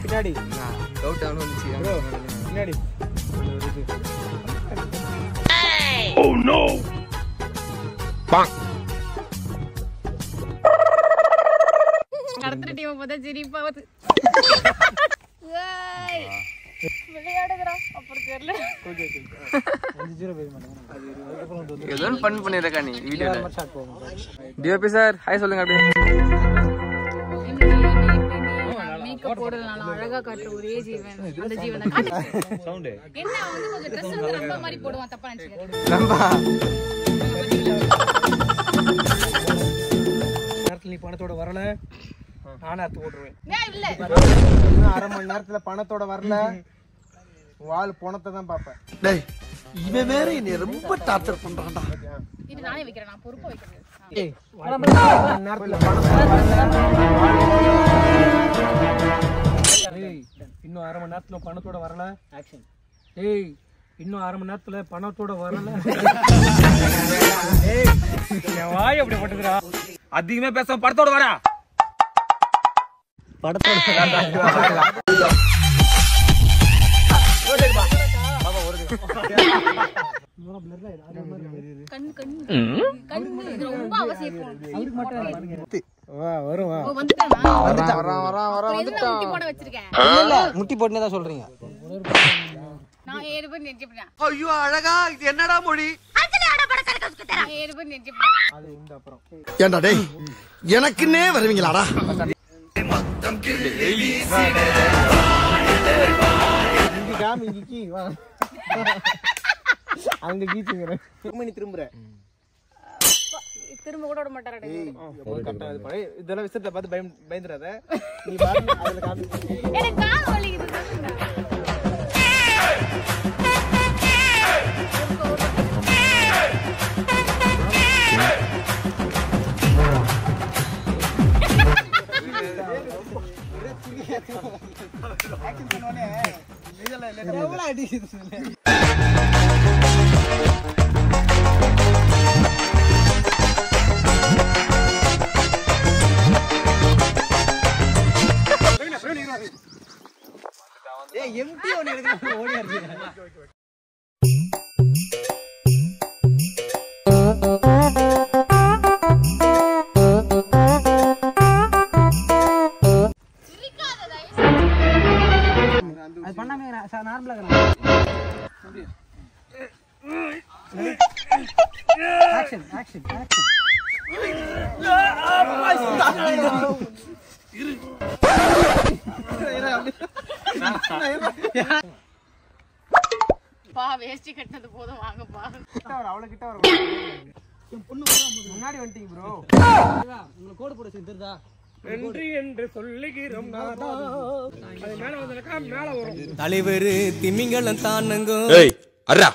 பின்னாடி டவுட் ஆன வந்துச்சு ப்ரோ பின்னாடி Oh no! Bang! கடத்துற டீம் பார்த்தா சிரிப்பா வருது. ஏய் விளையாடுங்கடா அப்புறம் தெரியல. ஓகே 5-0 போய் மாட்டேன். அது அதுக்கப்புறம் வந்து ஏதோ ஃபன் பண்ணிருக்கா நீ வீடியோல. ஸ்டார்ட் போவோம். டிஓபி சார் ஹாய் சொல்லுங்க அப்படியே. மேக்கப் போடலனால அழகா காட்டுற ஒரே ஜீவன் அந்த ஜீவனை காட்டு. சவுண்ட் என்ன வந்து கொஞ்சம் Dress வந்து ரொம்ப மாதிரி போடுவான் தப்பா நினைச்சிட்டு. நம்பா நேரத்துல நீ பணத்தோட வரல நானே அத்து போட்டுருவேன். ஏய் இல்ல இன்னும் அரை மணி நேரத்துல பணத்தோட வரல வால் பணத்தை தான் பாப்பேன். டேய் இவன் வேற என்ன ரொம்ப டார்ச்சர் பண்றான்டா. இது நானே வைக்கிறேன் நான் பொறுப்பா வைக்கிறேன். ஏய் நேரத்துல ஏய் இன்னும் அரை மணி நேரத்துல பணத்தோட வரல ஆக்ஷன். ஏய் இன்னும் அரை மணி நேரத்துல பணத்தோட வரல. ஏய் என் வாய் அப்படி போட்டுதுடா. அதிகமா பேச படத்தோட வரா. படத்தோட கண்ணு இது ரொம்ப அவசியம். வா வரும் வா. வந்துட்டானா? வரான் எதுல முட்டி போட வச்சிருக்கேன்? இல்ல முட்டி போட்டுனே தான் சொல்றீங்க. நான் 7 பேர் நெஞ்சிப்பேன். ஐயோ அழகா இது என்னடா மொழி? நான் 7 பேர் நெஞ்சிப்பேன். அது இந்த அப்புறம் ஏன்டா டேய் எனக்குன்னே வருவீங்களாடா? இங்க காமி இங்க கீ வா. அங்க கீச்சுங்கறேன். நீ திரும்புற. திரும்ப கூட விட மாட்டாரடா. கரெக்ட்டா இது பண்ணு. இதெல்லாம் விஷயத்தை பார்த்து பயந்துறாத. நீ பாரு அதுல காமி. எனக்கு கால் வலிக்குது. ஆக்சன் பண்ணோனே இதெல்லாம் இல்ல எவ்வளவு அடிக்குது. ஏய் எம்டி ஒன்னு எடுக்க ஓடியா இருக்கு. அது பண்ணாம நார்மலா ஆக்ஷன் ஆக்ஷன் ஆக்ஷன். பா வேஷ்டி கட்டினது போதும் வாங்கப்பா. கிட்ட வர அவ்வளவு கிட்ட வர. என் பொண்ணு முன்னாடி வந்துட்டீங்க ப்ரோ. உங்களுக்கு கோட் போட தெரியுதா? நன்றி என்று சொல்லுகிறோம் நாதா. அது மேல வந்தலக்கா மேல வரும். தலைவர் திமிங்கலம் தானுங்க. Hey, arra!